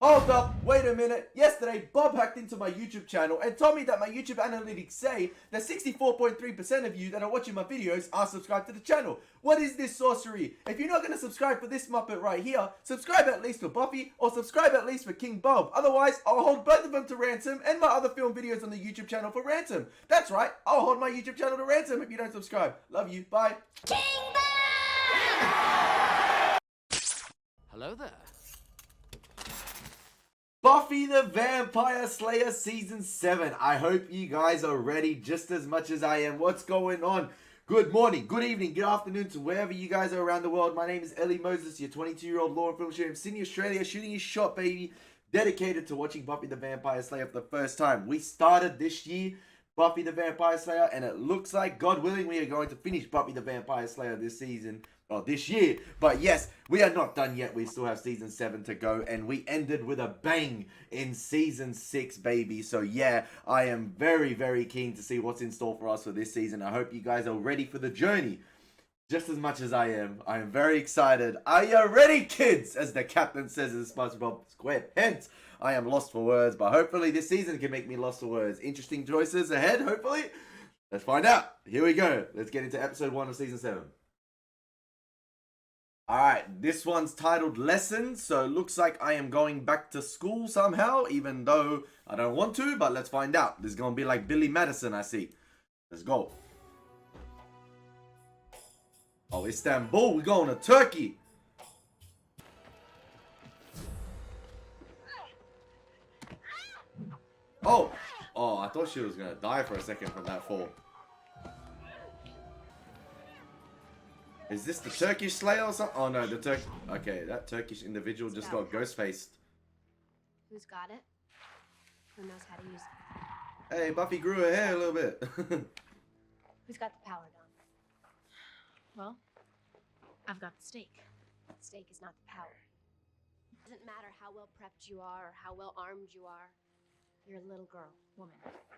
Hold up, wait a minute. Yesterday, Bob hacked into my YouTube channel and told me that my YouTube analytics say that 64.3% of you that are watching my videos are subscribed to the channel. What is this sorcery? If you're not going to subscribe for this Muppet right here, subscribe at least for Buffy or subscribe at least for King Bob. Otherwise, I'll hold both of them to ransom and my other film videos on the YouTube channel for ransom. That's right, I'll hold my YouTube channel to ransom if you don't subscribe. Love you, bye. King Bob! Hello there. Buffy the Vampire Slayer Season 7. I hope you guys are ready just as much as I am. What's going on? Good morning, good evening, good afternoon to wherever you guys are around the world. My name is Elie Moses, your 22-year-old law and film shooter from Sydney, Australia, shooting his shot, baby. Dedicated to watching Buffy the Vampire Slayer for the first time. We started this year, Buffy the Vampire Slayer, and it looks like, God willing, we are going to finish Buffy the Vampire Slayer this season. This year. But yes, we are not done yet. We still have season 7 to go, and we ended with a bang in season 6, baby. So yeah, I am very, very keen to see what's in store for us for this season. I hope you guys are ready for the journey just as much as I am. I am very excited. Are you ready, kids? As the captain says in SpongeBob SquarePants. I am lost for words, but hopefully this season can make me lost for words. Interesting choices ahead, hopefully. Let's find out. Here we go. Let's get into episode 1 of season 7. Alright, this one's titled Lessons, so it looks like I am going back to school somehow, even though I don't want to, but let's find out. This is going to be like Billy Madison, I see. Let's go. Oh, Istanbul, we're going to Turkey. Oh, I thought she was going to die for a second from that fall. Is this the Turkish Slayer or something? Oh no, the Turk. Okay, that Turkish individual just got ghost-faced. Who's got it? Who knows how to use it? Hey, Buffy grew her hair a little bit. Who's got the power, Don? Well, I've got the stake. The stake is not the power. It doesn't matter how well prepped you are or how well armed you are. You're a little girl. Woman.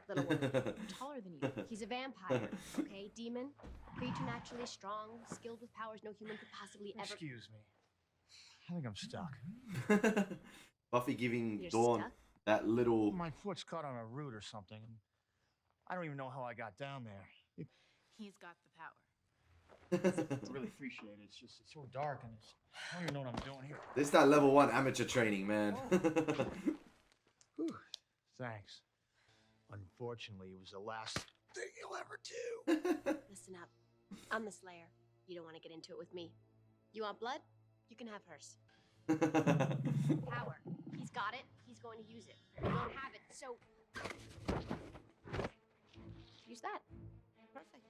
Little woman. I'm taller than you. He's a vampire, okay? Demon. Creature naturally strong, skilled with powers no human could possibly ever... Excuse me. I think I'm stuck. Buffy giving You're Dawn stuck? that little... My foot's caught on a root or something. I don't even know how I got down there. He's got the power. I really appreciate it. It's just, it's so dark and I don't even know what I'm doing here. This is that level 1 amateur training, man. Whew. Thanks. Unfortunately, it was the last thing you'll ever do. Listen up. I'm the Slayer. You don't want to get into it with me. You want blood? You can have hers. Power. He's got it. He's going to use it. You don't have it, so... use that. Perfect.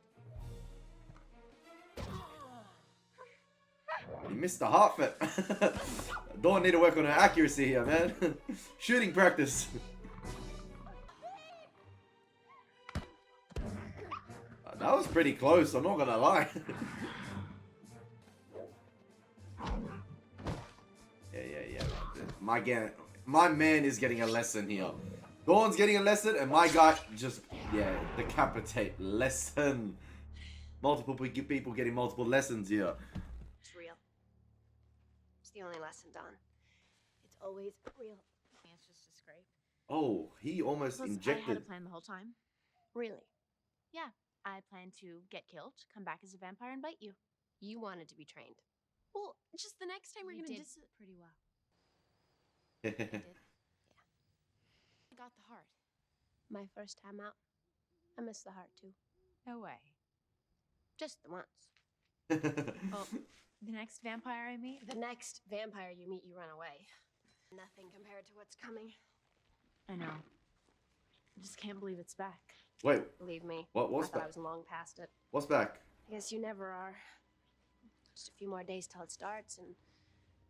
You missed the heart fit. Dawn need to work on her accuracy here, man. Shooting practice. That was pretty close, I'm not gonna lie. Yeah. My man is getting a lesson here. Dawn's getting a lesson, and my guy just, decapitate. Lesson. Multiple people getting multiple lessons here. It's real. It's the only lesson, Don. It's always real. It's just a scrape. Oh, he almost Plus, I had injected. a plan the whole time. Really. Yeah, I planned to get killed, come back as a vampire, and bite you. You wanted to be trained. Well, just the next time we're You gonna did pretty well. I did. Yeah. I got the heart. My first time out, I missed the heart, too. No way. Just the once. Well, the next vampire I meet. The next vampire you meet, you run away. Nothing compared to what's coming. I know. I just can't believe it's back. Wait, Believe me. what's I thought I back? was long past it. What's back? I guess you never are. Just a few more days till it starts, and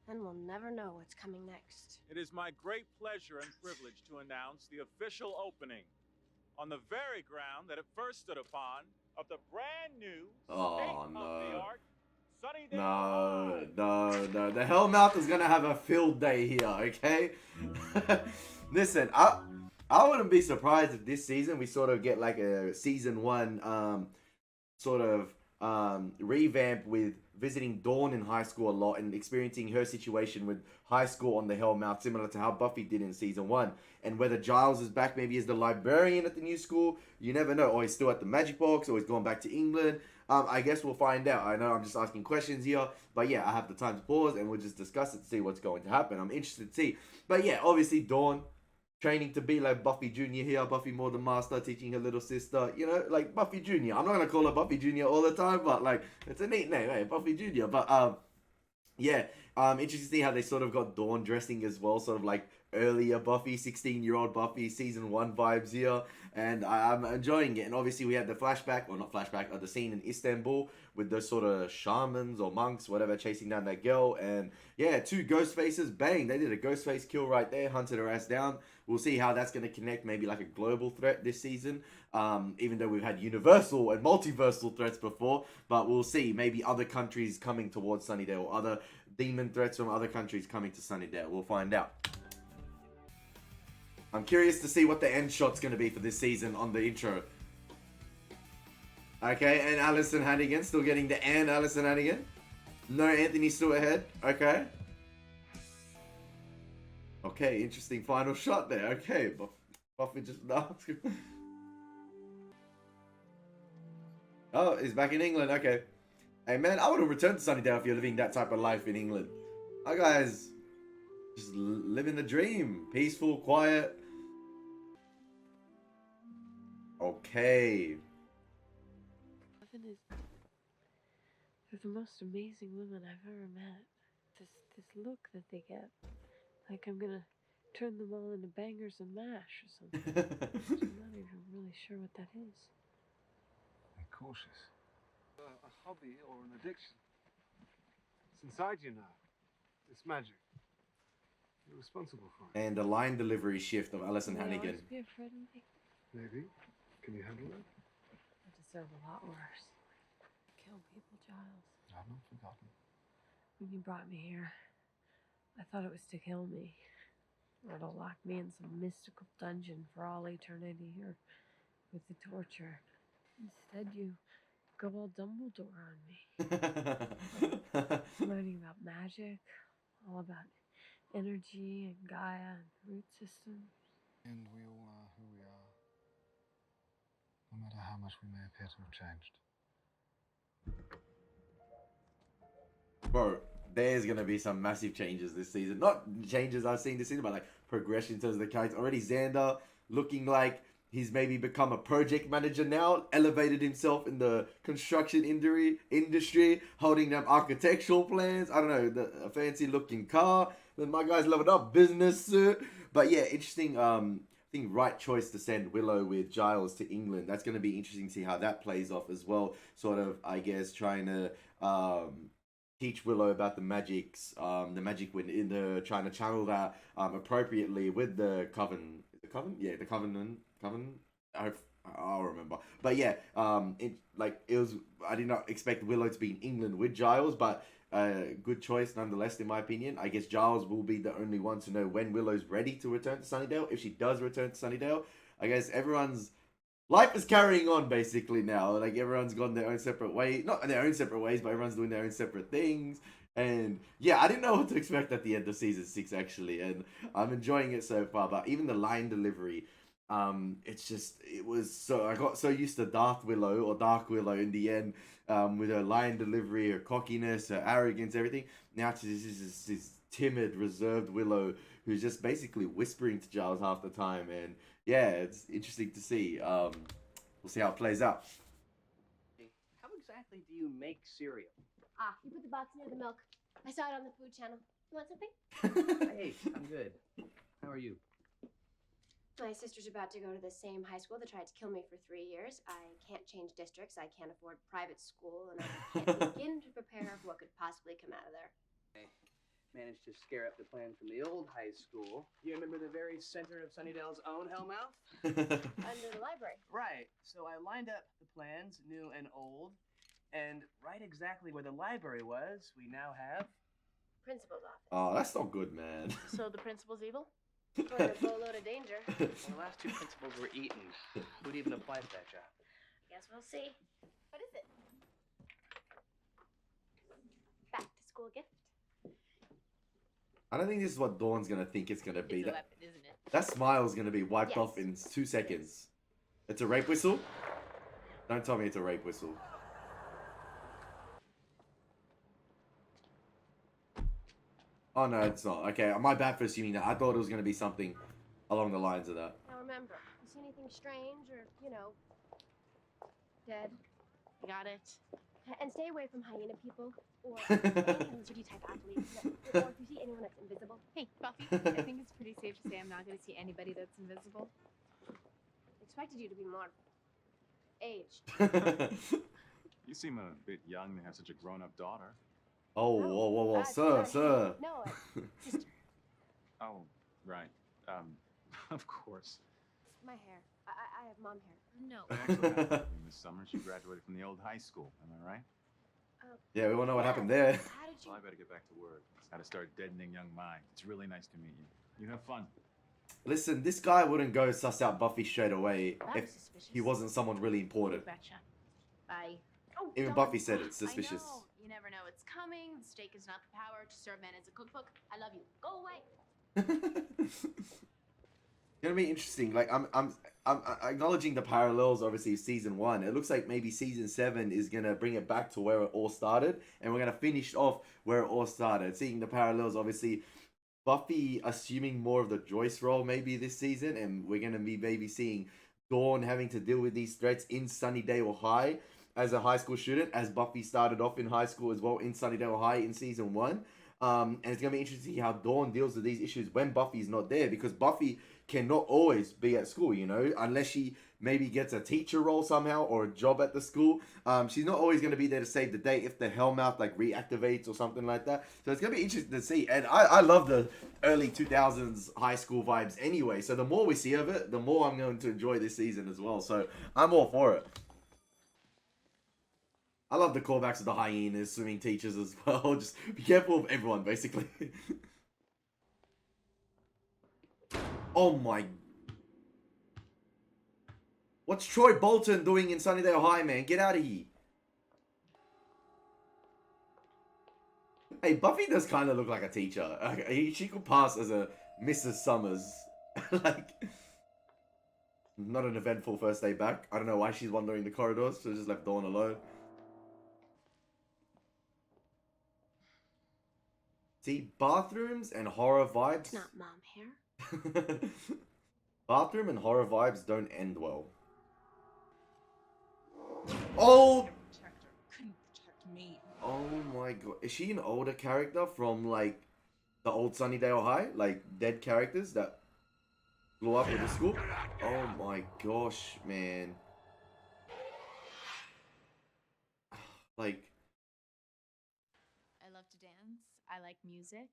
then we'll never know what's coming next. It is my great pleasure and privilege to announce the official opening on the very ground that it first stood upon of the brand new state-of-the-art Sunnydale High. No. The Hellmouth is gonna have a field day here, okay? Listen, I wouldn't be surprised if this season we sort of get like a season 1 sort of revamp with visiting Dawn in high school a lot and experiencing her situation with high school on the Hellmouth, similar to how Buffy did in season 1. And whether Giles is back maybe as the librarian at the new school, you never know. Or he's still at the Magic Box, or he's gone back to England. I guess we'll find out. I know I'm just asking questions here, but yeah, I have the time to pause and we'll just discuss it to see what's going to happen. I'm interested to see. But yeah, obviously Dawn training to be like Buffy Jr. here, Buffy more the master, teaching her little sister, you know, like Buffy Jr. I'm not gonna call her Buffy Jr. all the time, but like it's a neat name, hey, Buffy Jr. But yeah, interesting to see how they sort of got Dawn dressing as well, sort of like earlier Buffy, 16-year-old Buffy, season 1 vibes here, and I'm enjoying it. And obviously we had the flashback, or not flashback, the scene in Istanbul with those sort of shamans or monks, whatever, chasing down that girl, and yeah, 2 ghost faces, bang, they did a ghost face kill right there, hunted her ass down. We'll see how that's going to connect, maybe like a global threat this season, even though we've had universal and multiversal threats before, but we'll see, maybe other countries coming towards Sunnydale, other demon threats from other countries coming to Sunnydale. We'll find out. I'm curious to see what the end shot's going to be for this season on the intro. Okay, and Alison Hannigan, still getting the and Alison Hannigan. No Anthony Stewart ahead. Okay. Okay, interesting final shot there. Okay, Buffy just... No. Oh, he's back in England. Okay. Hey, man, I would have returned to Sunnydale if you're living that type of life in England. Hi, guys. Just living the dream. Peaceful, quiet. Okay. They're the most amazing women I've ever met. This look that they get. Like I'm gonna turn them all into bangers and mash or something. I'm not even really sure what that is. Be cautious. A hobby or an addiction. It's inside you now. It's magic. You're responsible for it. And the line delivery shift of Alison Hannigan. Be afraid of me. Maybe. Can you handle it? I deserve a lot worse. Kill people, Giles. I've not forgotten. When you brought me here, I thought it was to kill me. Or to lock me in some mystical dungeon for all eternity here with the torture. Instead, you go all Dumbledore on me. Learning about magic, all about energy and Gaia and root systems. And we all are who we are. No matter how much we may appear to have changed. Bro, there's going to be some massive changes this season. Not changes I've seen this season, but like progression in terms of the character. Already Xander looking like he's maybe become a project manager now, elevated himself in the construction industry, holding them architectural plans. I don't know, a fancy looking car. Then my guy's leveled up, business suit. But yeah, interesting. I think right choice to send Willow with Giles to England. That's going to be interesting to see how that plays off as well. Sort of, I guess, trying to teach Willow about the magic wind, trying to channel that appropriately with the coven. The coven? Yeah, the covenant. I'll remember. But yeah, I did not expect Willow to be in England with Giles, but good choice nonetheless, in my opinion. I guess Giles will be the only one to know when Willow's ready to return to Sunnydale. If she does return to Sunnydale, I guess everyone's life is carrying on basically now. Like everyone's gone their own separate way. Not in their own separate ways, but everyone's doing their own separate things. And yeah, I didn't know what to expect at the end of season 6 actually, and I'm enjoying it so far. But even the line delivery, I got so used to Dark Willow in the end, with her line delivery, her cockiness, her arrogance, everything. Now to this timid, reserved Willow who's just basically whispering to Giles half the time, and yeah, it's interesting to see. We'll see how it plays out. How exactly do you make cereal? You put the box near the milk. I saw it on the food channel. You want something? Hey, I'm good. How are you? My sister's about to go to the same high school that tried to kill me for 3 years. I can't change districts. I can't afford private school, and I can't begin to prepare for what could possibly come out of there. I managed to scare up the plan from the old high school. You remember the very center of Sunnydale's own Hellmouth? Under the library. Right. So I lined up the plans, new and old, and right exactly where the library was, we now have... Principal's office. Oh, that's not good, man. So the principal's evil? Or a boatload of danger. Well, the last 2 principals were eaten. Who'd even apply for that job? Guess we'll see. What is it? school gift. I don't think this is what Dawn's gonna think it's gonna be. It's a weapon, isn't it? That smile's gonna be wiped Yes. off in 2 seconds. It's a rape whistle? Don't tell me it's a rape whistle. Oh no, it's not. Okay, my bad for assuming that. I thought it was gonna be something along the lines of that. Now remember, you see anything strange or, you know, dead, Got it. and stay away from hyena people or any lizardy type athletes. Or if you see anyone that's invisible, Hey, Buffy, I think it's pretty safe to say I'm not going to see anybody that's invisible. expected you to be more aged. You seem a bit young to have such a grown-up daughter. Oh, whoa, whoa, whoa, sir, sir. No, just Oh, right. Of course. my hair. I have mom hair. No. This summer, she graduated from the old high school. Am I right? Yeah, we all know what happened there. How did you? Well, I better get back to work. It's how to start deadening young minds. It's really nice to meet you. You have fun. Listen, this guy wouldn't go suss out Buffy straight away That if was suspicious. he wasn't someone really important. Betcha. Bye. Oh, Even don't. Buffy said it's suspicious. I know. You never know what's coming. The steak is not the power to serve men as a cookbook. I love you. Go away. It's gonna be interesting. Like I'm acknowledging the parallels. Obviously, season 1. It looks like maybe season 7 is gonna bring it back to where it all started, and we're gonna finish off where it all started. Seeing the parallels, obviously, Buffy assuming more of the Joyce role maybe this season, and we're gonna be maybe seeing Dawn having to deal with these threats in Sunnydale High as a high school student, as Buffy started off in high school as well in Sunnydale High in season 1. And it's gonna be interesting to see how Dawn deals with these issues when Buffy's not there, because Buffy cannot always be at school, you know, unless she maybe gets a teacher role somehow or a job at the school. She's not always going to be there to save the day if the Hellmouth like reactivates or something like that. So it's going to be interesting to see. And I love the early 2000s high school vibes anyway. So the more we see of it, the more I'm going to enjoy this season as well. So I'm all for it. I love the callbacks of the hyenas, swimming teachers as well. Just be careful of everyone, basically. Oh my... What's Troy Bolton doing in Sunnydale High, man? Get out of here. Hey, Buffy does kind of look like a teacher. She could pass as a Mrs. Summers. Like... Not an eventful first day back. I don't know why she's wandering the corridors. So just left Dawn alone. See, bathrooms and horror vibes... It's not mom hair. Bathroom and horror vibes don't end well. Oh! Couldn't protect me. Oh my god. Is she an older character from, like, the old Sunnydale High? Like, dead characters that blew up in the school? Oh my gosh, man. Like... I love to dance. I like music.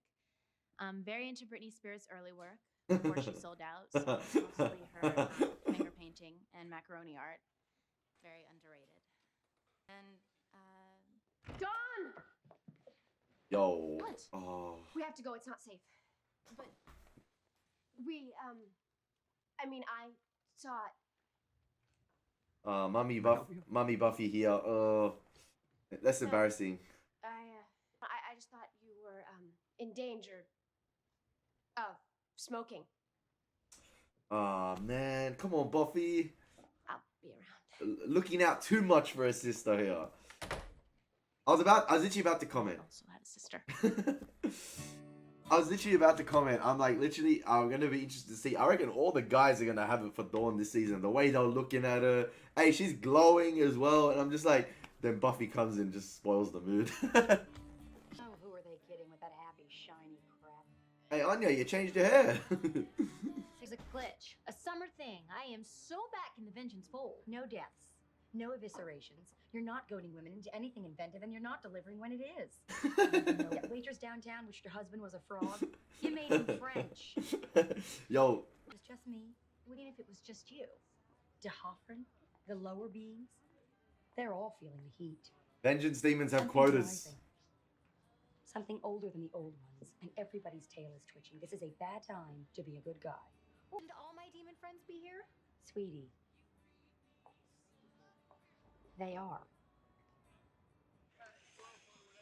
I'm very into Britney Spears' early work before she sold out. So it's mostly her finger painting and macaroni art. Very underrated. And Dawn! Yo. What? Oh. We have to go. It's not safe. But we, I mean, I saw it. Mummy Buffy here. That's embarrassing. I just thought you were, in danger of smoking. Aw, man. Come on, Buffy. I'll be around. Looking out too much for a sister here. I was literally about to comment. also had a sister. I was literally about to comment. I'm like, literally, I'm going to be interested to see. I reckon all the guys are going to have it for Dawn this season. The way they're looking at her. Hey, she's glowing as well. And I'm just like, then Buffy comes in and just spoils the mood. Oh, who are they kidding with that happy, shiny crap? Hey, Anya, you changed your hair. There's a glitch. A summer thing. I am so back in the Vengeance fold. No deaths. No eviscerations. You're not goading women into anything inventive, and you're not delivering when it is. That waitress downtown wished her husband was a frog. You made him French. Yo. It was just me. What if it was just you? De Hoffren, the lower beings, they're all feeling the heat. Vengeance demons have Something's quotas. rising. Something older than the old ones, and everybody's tail is twitching. This is a bad time to be a good guy. Wouldn't all my demon friends be here? Sweetie. They are.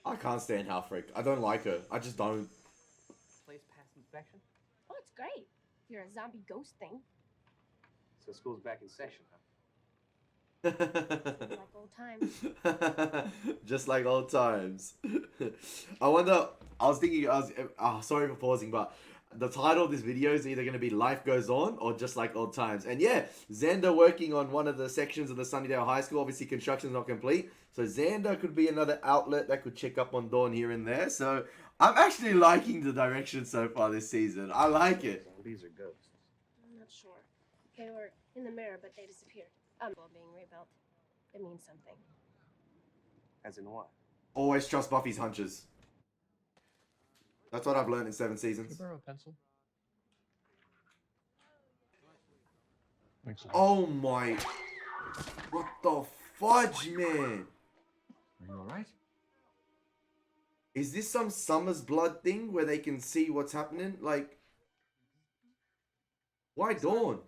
I can't stand Halfrick. I don't like her. I just don't. Place past inspection? Oh, it's great. If you're a zombie ghost thing. So school's back in session, huh? Like old times. Just like old times. I wonder. I was thinking. Sorry for pausing, but the title of this video is either going to be "Life Goes On" or "Just Like Old Times." And yeah, Xander working on one of the sections of the Sunnydale High School. Obviously, construction's not complete, so Xander could be another outlet that could check up on Dawn here and there. So I'm actually liking the direction so far this season. I like it. These are ghosts. I'm not sure. They were in the mirror, but they disappeared. Well, being rebuilt. It means something. As in what? Always trust Buffy's hunches. That's what I've learned in 7 seasons. Can I borrow a pencil? Thanks. Oh my... What the fudge, man? Are you alright? Is this some Summer's Blood thing where they can see what's happening? Like... Why Dawn?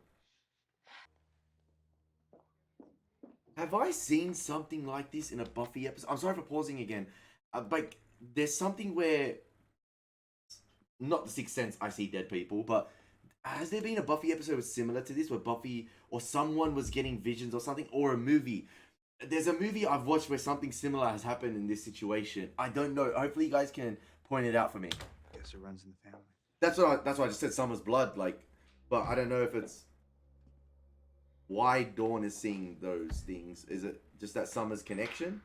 Have I seen something like this in a Buffy episode? I'm sorry for pausing again. But there's something where... Not the Sixth Sense, I see dead people, but... Has there been a Buffy episode similar to this where Buffy or someone was getting visions or something? Or a movie? There's a movie I've watched where something similar has happened in this situation. I don't know. Hopefully you guys can point it out for me. Guess it runs in the family. That's why I just said Summer's Blood, like... But I don't know if it's... Why Dawn is seeing those things. Is it just that Summer's connection?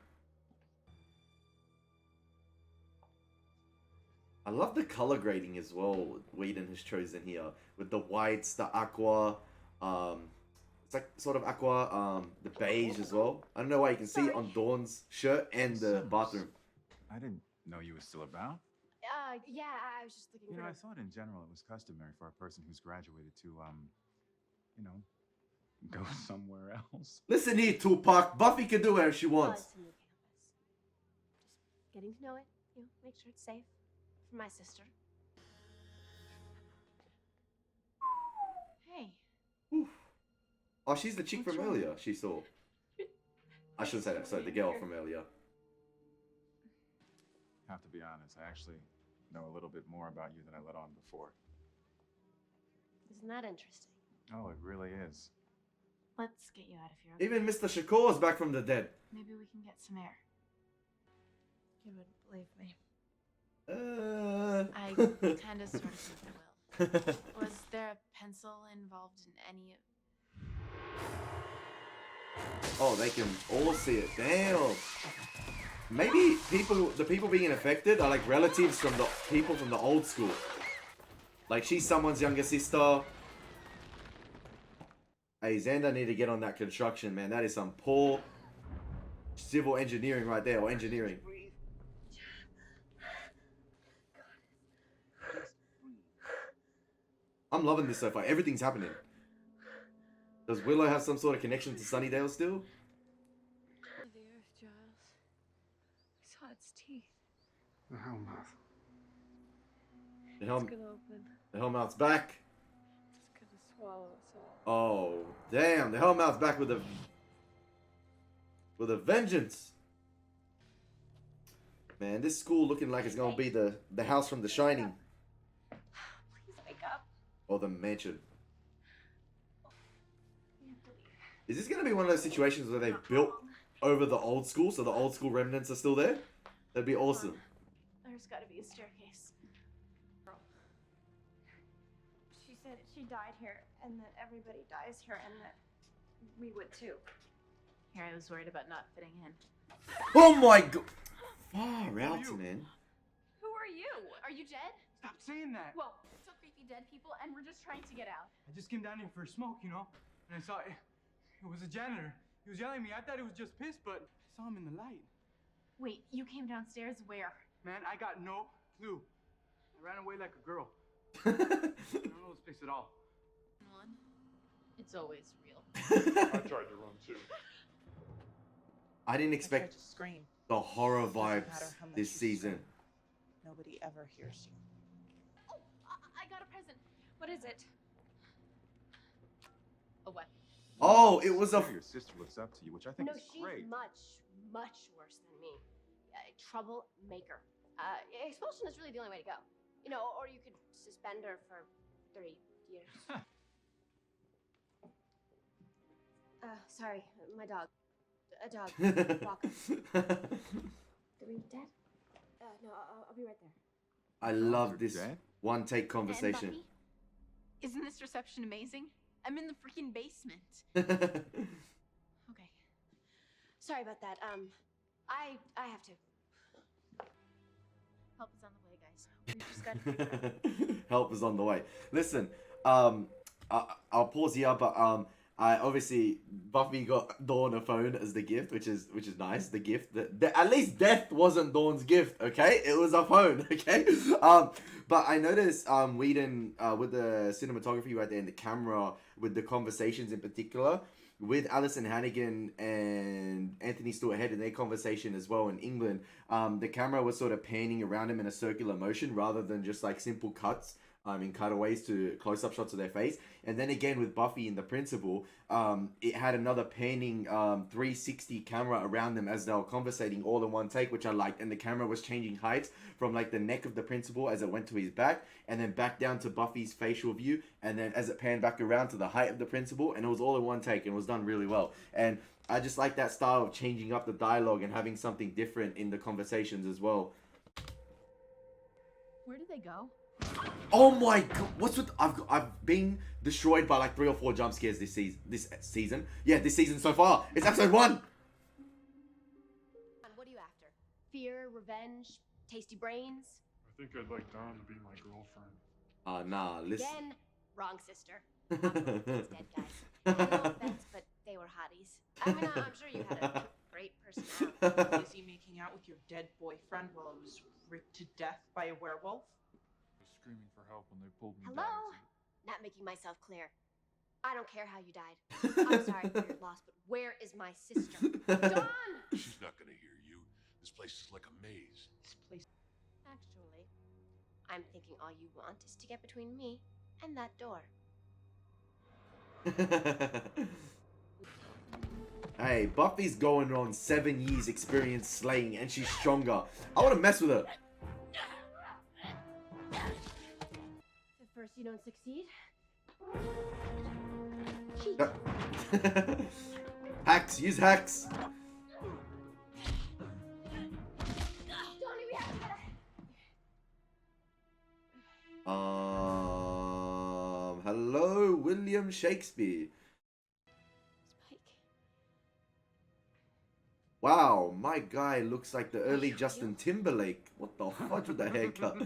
I love the color grading as well Whedon has chosen here. With the whites, the aqua, it's like sort of aqua, the beige as well. I don't know why you can see it on Dawn's shirt and the bathroom. I didn't know you were still about. Yeah, I was just looking You for... know, I thought in general it was customary for a person who's graduated to, you know, go somewhere else. Listen here, Tupac. Buffy can do whatever she wants. It's a new campus. Just getting to know it, you know, make sure it's safe. For my sister. Hey. Oof. Oh, she's the chick from earlier. She saw. I shouldn't say that. Sorry, the girl from earlier. Have to be honest, I actually know a little bit more about you than I let on before. Isn't that interesting? Oh, it really is. Let's get you out of here. Even Mr. Shakur's back from the dead. Maybe we can get some air. You wouldn't believe me. I kind of sort of think I will. Was there a pencil involved in any of... Oh, they can all see it. Damn. Maybe the people being affected are like relatives from the people from the old school. Like she's someone's younger sister. Hey, Xander need to get on that construction, man. That is some poor civil engineering right there, or engineering. I'm loving this so far. Everything's happening. Does Willow have some sort of connection to Sunnydale still? The earth, Giles. I saw its teeth. The Hellmouth. The It's gonna open. The Hellmouth's back. It's gonna swallow us all. Oh, damn. The Hellmouth's back with a vengeance. Man, this school looking like it's gonna be the house from The Shining. Please wake up. Or the mansion. Is this gonna be one of those situations where they've built over the old school, so the old school remnants are still there? That'd be awesome. There's got to be a staircase. She said she died here, and that everybody dies here, and that we would too. Here, I was worried about not fitting in. Oh my god! Far out, man. Who are you? Are you dead? Stop saying that. Well, so creepy dead people, and we're just trying to get out. I just came down here for a smoke, you know, and I saw it. It was a janitor. He was yelling at me. I thought it was just piss, but I saw him in the light. Wait, you came downstairs where? Man, I got no clue. I ran away like a girl. I don't know this place at all. One. It's always real. I tried to run too. I didn't expect to scream. the horror Doesn't matter vibes how much this you season. scream. Nobody ever hears you. Oh, I got a present. What is it? A weapon. Oh, it was a... Your sister looks up to you, which I think No, is she's great. much, much worse than me. troublemaker. Expulsion is really the only way to go. You know, or you could suspend her for 3 years. Sorry, my dog. A dog. Walker. Did we dead? No, I'll be right there. I love this one take conversation. Buffy? Isn't this reception amazing? I'm in the freaking basement. Okay. Sorry about that. I have to. Help is on the way, guys. We just gotta figure it out. Help is on the way. Listen, I'll pause here, but I obviously Buffy got Dawn a phone as the gift, which is nice. The gift that at least death wasn't Dawn's gift, okay? It was a phone, okay? But I noticed Whedon with the cinematography right there and the camera with the conversations in particular with Alison Hannigan and Anthony Stewart Head in their conversation as well in England. The camera was sort of panning around him in a circular motion rather than just like simple cuts. In cutaways to close-up shots of their face. And then again with Buffy and the principal, it had another panning 360 camera around them as they were conversating all in one take, which I liked. And the camera was changing heights from like the neck of the principal as it went to his back, and then back down to Buffy's facial view, and then as it panned back around to the height of the principal, and it was all in one take and it was done really well. And I just like that style of changing up the dialogue and having something different in the conversations as well. Where did they go? Oh my god! What's with I've been destroyed by like 3 or 4 jump scares this season. Yeah, this season so far. It's episode 1. What are you after? Fear, revenge, tasty brains? I think I'd like Dawn to be my girlfriend. Nah, listen. Again, wrong sister. Dead guys. No offense, but they were hotties. I mean, I'm sure you had a great personality. Is he making out with your dead boyfriend while he was ripped to death by a werewolf? Screaming for help when they pulled me Hello? down. Not making myself clear. I don't care how you died. I'm sorry for your loss, but where is my sister? Dawn! She's not gonna hear you. This place is like a maze. This place. Actually, I'm thinking all you want is to get between me and that door. Hey, Buffy's going on 7 years experience slaying and she's stronger. I want to mess with her. If first you don't succeed. Hacks, use hacks. Hello, William Shakespeare. Spike. Wow, my guy looks like the early Justin Timberlake. What the fudge with the haircut?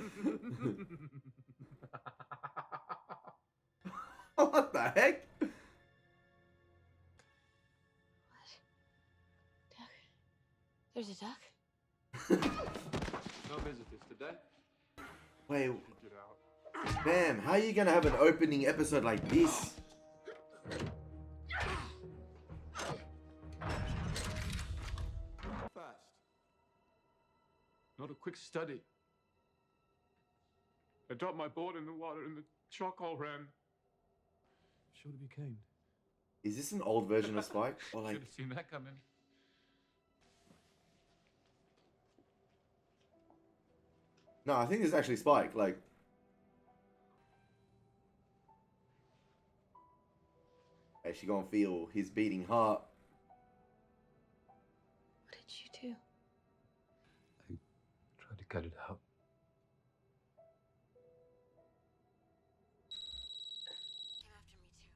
What the heck? Duck. There's a duck? No visitors today. Wait, Get out. Bam, how are you gonna have an opening episode like this? Fast. Not a quick study. I dropped my board in the water and the charcoal ran. Should be caned. Is this an old version of Spike? Or like, Should have seen that coming. no, I think it's actually Spike. Like, hey, she gonna feel his beating heart. What did you do? I tried to cut it out. Came after me too.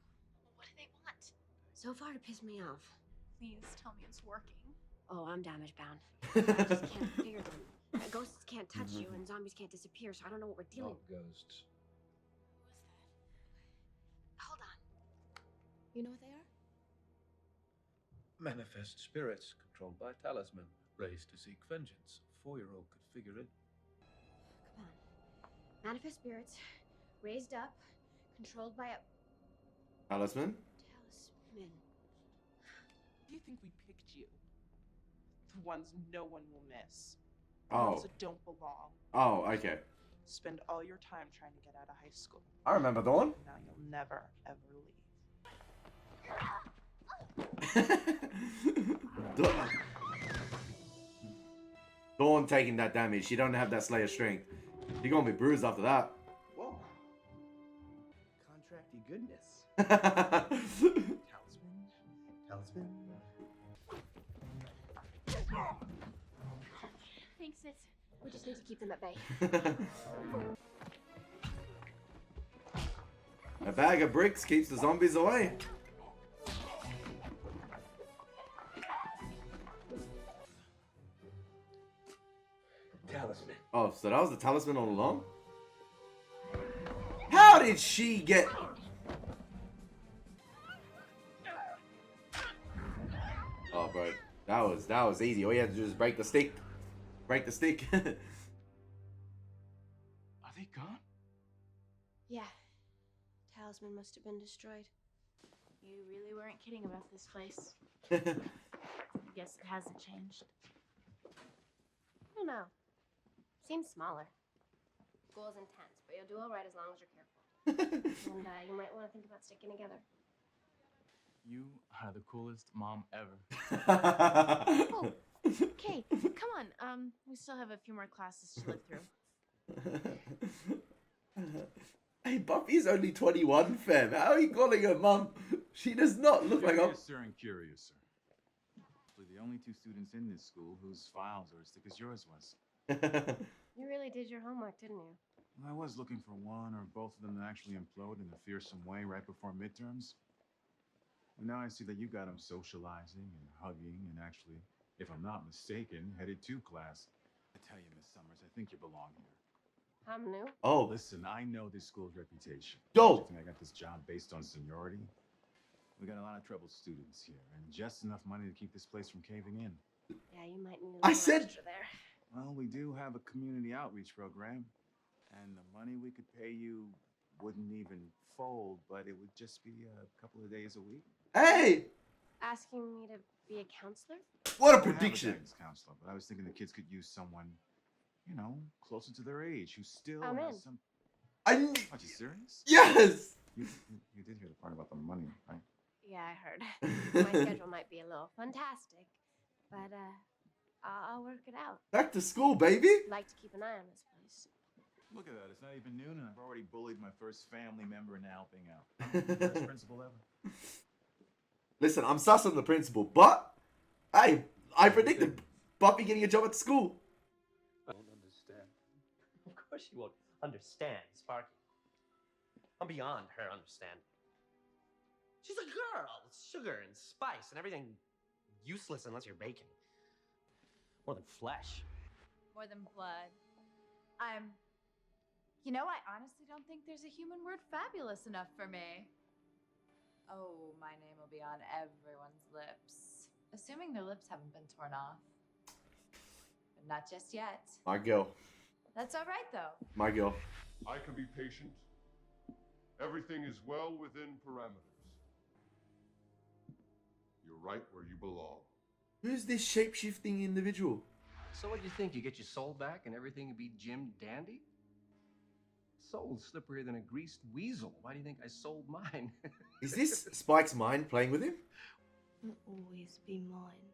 What do they want? So far to piss me off. Please tell me it's working. Oh, I'm damage bound. I just can't fear them. Ghosts can't touch you and zombies can't disappear, so I don't know what we're dealing with. Ghosts. Hold on. You know what they are? Manifest spirits controlled by talisman, raised to seek vengeance. A 4-year-old could figure it. Come on. Manifest spirits, raised up, controlled by a Talisman? talisman. Do you think we picked you? The ones no one will miss. Oh. The ones that don't belong. Oh, okay. Spend all your time trying to get out of high school. I remember Dawn. Now you'll never, ever leave. Dawn taking that damage. She don't have that Slayer strength. She gonna be bruised after that. Whoa. Contracty goodness. Talisman. Thanks, sis. We just need to keep them at bay. A bag of bricks keeps the zombies away. Talisman. Oh, so that was the talisman all along? How did she get... Oh, bro. That was easy. All you had to do is break the stick. Break the stick. Are they gone? Yeah. Talisman must have been destroyed. You really weren't kidding about this place. I guess it hasn't changed. I don't know. Seems smaller. School's intense, but you'll do all right as long as you're careful. And you might want to think about sticking together. You are the coolest mom ever. Oh, okay, come on. We still have a few more classes to live through. Hey, Buffy's only 21, fam. How are you calling her mum? She does not look like a... Yes, sir, and curious, sir. We're the only 2 students in this school whose files are as thick as yours was. You really did your homework, didn't you? I was looking for one or both of them to actually implode in a fearsome way right before midterms. And now I see that you got them socializing and hugging and actually, if I'm not mistaken, headed to class. I tell you, Miss Summers, I think you belong here. I'm new. Oh. Listen, I know this school's reputation. Yo! I think I got this job based on seniority. We got a lot of troubled students here, and just enough money to keep this place from caving in. Yeah, you might need a little extra there. Well, we do have a community outreach program, and the money we could pay you wouldn't even fold, but it would just be a couple of days a week. Hey! Asking me to be a counselor? What a I have prediction. guidance counselor, but I was thinking the kids could use someone, you know, closer to their age, who still I'm has in. some... I... Are you serious? Yes! You did hear the part about the money, right? Yeah, I heard. My schedule might be a little fantastic, but I'll work it out. Back to school, baby. Like to keep an eye on this place. Look at that, it's not even noon, and I've already bullied my first family member into helping out. I'm the best principal ever. Listen, I'm sus on the principal, but hey, I predicted Buffy getting a job at the school. I don't understand. Of course you won't understand, Sparky. I'm beyond her understanding. She's a girl with sugar and spice and everything useless unless you're baking. More than flesh. More than blood. You know, I honestly don't think there's a human word fabulous enough for me. Oh, my name will be on everyone's lips. Assuming their lips haven't been torn off. But not just yet. My girl. That's all right, though. My girl. I can be patient. Everything is well within parameters. You're right where you belong. Who's this shape-shifting individual? So what do you think? You get your soul back and everything will be Jim Dandy? Soul's slipperier than a greased weasel. Why do you think I sold mine? Is this Spike's mind playing with him? You'll always be mine.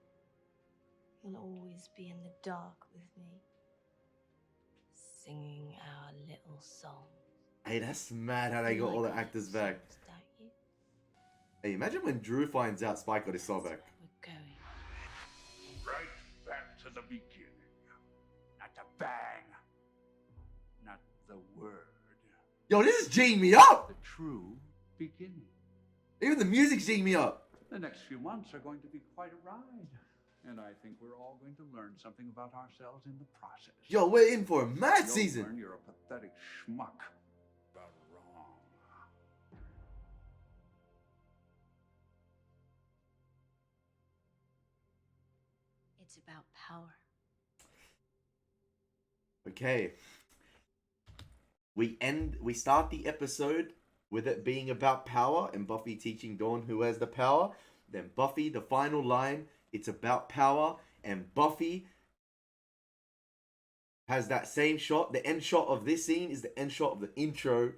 You'll always be in the dark with me. Singing our little song. Hey, that's mad how they got all the actors back. Hey, imagine when Drew finds out Spike got his soul back. We're going. Right back to the beginning. Not the bang. Not the word. Yo, this is G'ing me up! The true beginning. Even the music's G'ing me up. The next few months are going to be quite a ride. And I think we're all going to learn something about ourselves in the process. Yo, we're in for a mad You'll season. learn you're a pathetic schmuck. About wrong. It's about power. Okay. We start the episode with it being about power and Buffy teaching Dawn who has the power. Then Buffy, the final line, it's about power, and Buffy has that same shot. The end shot of this scene is the end shot of the intro.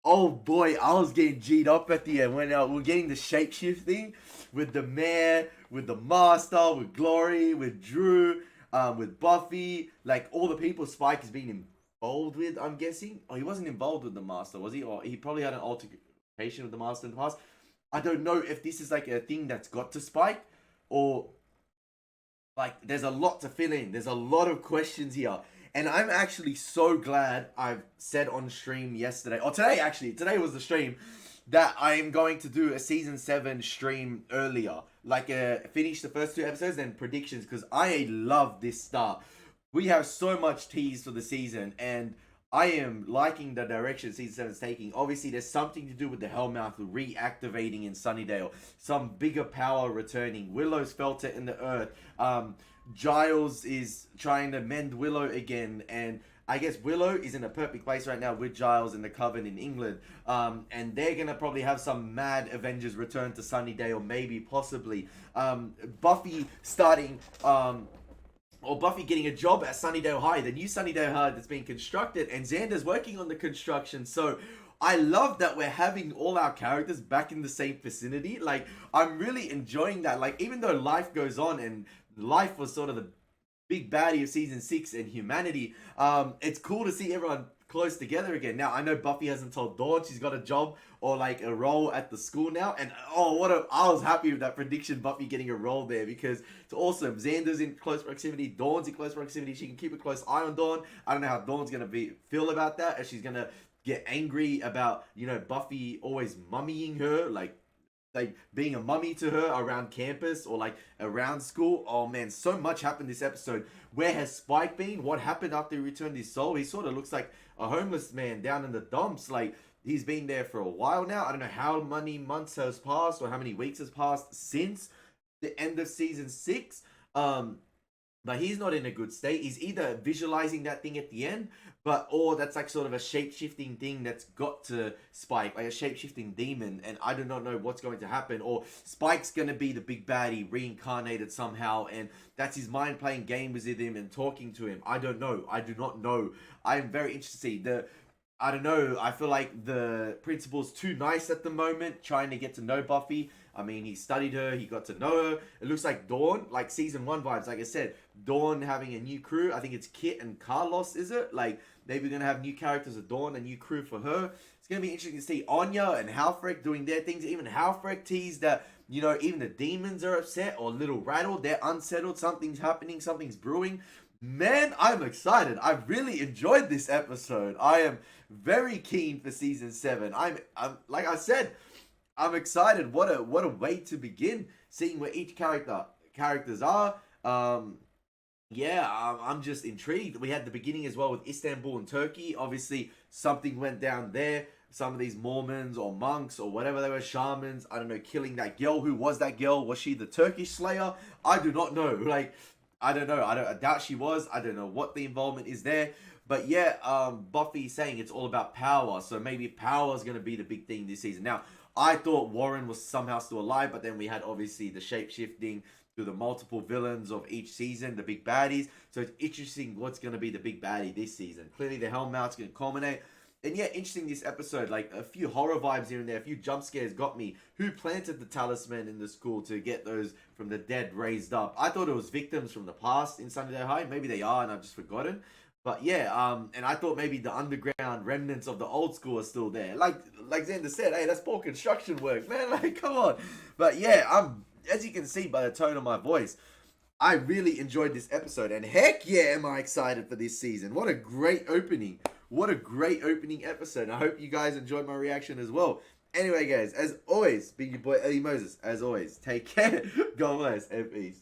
Oh boy, I was getting G'd up at the end when we're getting the shapeshift thing with the mayor, with the master, with Glory, with Drew. with Buffy, like all the people Spike has been involved with, I'm guessing. Oh, he wasn't involved with the Master, was he? Or he probably had an altercation with the Master in the past. I don't know if this is like a thing that's got to Spike, or like there's a lot to fill in. There's a lot of questions here. And I'm actually so glad I've said on stream yesterday, or today actually, today was the stream, that I am going to do a season 7 stream earlier. Like finish the first 2 episodes and predictions, because I love this start. We have so much tease for the season, and I am liking the direction season 7 is taking. Obviously, there's something to do with the Hellmouth reactivating in Sunnydale. Some bigger power returning. Willow's felt it in the earth. Giles is trying to mend Willow again, and I guess Willow is in a perfect place right now with Giles in the Coven in England. And they're going to probably have some mad Avengers return to Sunnydale, maybe, possibly. Buffy starting... or Buffy getting a job at Sunnydale High, the new Sunnydale High that's being constructed, and Xander's working on the construction. So I love that we're having all our characters back in the same vicinity. Like, I'm really enjoying that. Like, even though life goes on, and life was sort of the big baddie of season 6 and humanity, it's cool to see everyone close together again. Now, I know Buffy hasn't told Dawn she's got a job or like a role at the school now, and I was happy with that prediction, Buffy getting a role there, because it's awesome. Xander's in close proximity, Dawn's in close proximity, she can keep a close eye on Dawn. I don't know how Dawn's gonna feel about that, if she's gonna get angry about, you know, Buffy always mummying her, like being a mummy to her around campus or like around school. Oh man, so much happened this episode. Where has Spike been? What happened after he returned his soul? He sort of looks like a homeless man down in the dumps. Like, he's been there for a while now. I don't know how many months has passed or how many weeks has passed since the end of season 6. But he's not in a good state. He's either visualizing that thing at the end, or that's like sort of a shape-shifting thing that's got to Spike, like a shape-shifting demon, and I do not know what's going to happen. Or Spike's going to be the big baddie reincarnated somehow, and that's his mind playing games with him and talking to him. I don't know. I do not know. I'm very interested to see. I don't know. I feel like the principal's too nice at the moment, trying to get to know Buffy. I mean, he studied her, he got to know her. It looks like Dawn, like season 1 vibes. Like I said, Dawn having a new crew. I think it's Kit and Carlos, is it? Like, maybe we're going to have new characters of Dawn, a new crew for her. It's going to be interesting to see Anya and Halfrek doing their things. Even Halfrek teased that, you know, even the demons are upset or a little rattled. They're unsettled. Something's happening. Something's brewing. Man, I'm excited. I really enjoyed this episode. I am very keen for season 7. I'm like I said, I'm excited. What a way to begin, seeing where each characters are. Yeah, I'm just intrigued. We had the beginning as well with Istanbul and Turkey. Obviously, something went down there. Some of these Mormons or monks or whatever they were, shamans, I don't know, killing that girl. Who was that girl? Was she the Turkish Slayer? I do not know. Like, I don't know. I doubt she was. I don't know what the involvement is there. But yeah, Buffy saying it's all about power. So maybe power is going to be the big thing this season. Now, I thought Warren was somehow still alive, but then we had obviously the shape-shifting through the multiple villains of each season, the big baddies. So it's interesting what's going to be the big baddie this season. Clearly the Hellmouth's going to culminate. And yeah, interesting this episode, like a few horror vibes here and there, a few jump scares got me. Who planted the talisman in the school to get those from the dead raised up? I thought it was victims from the past in Sunnydale High. Maybe they are and I've just forgotten. But yeah, and I thought maybe the underground remnants of the old school are still there. Like Xander said, hey, that's poor construction work, man. Like, come on. But yeah, as you can see by the tone of my voice, I really enjoyed this episode. And heck yeah, am I excited for this season. What a great opening. What a great opening episode. I hope you guys enjoyed my reaction as well. Anyway, guys, as always, be your boy Elie Moses. As always, take care. God bless and peace.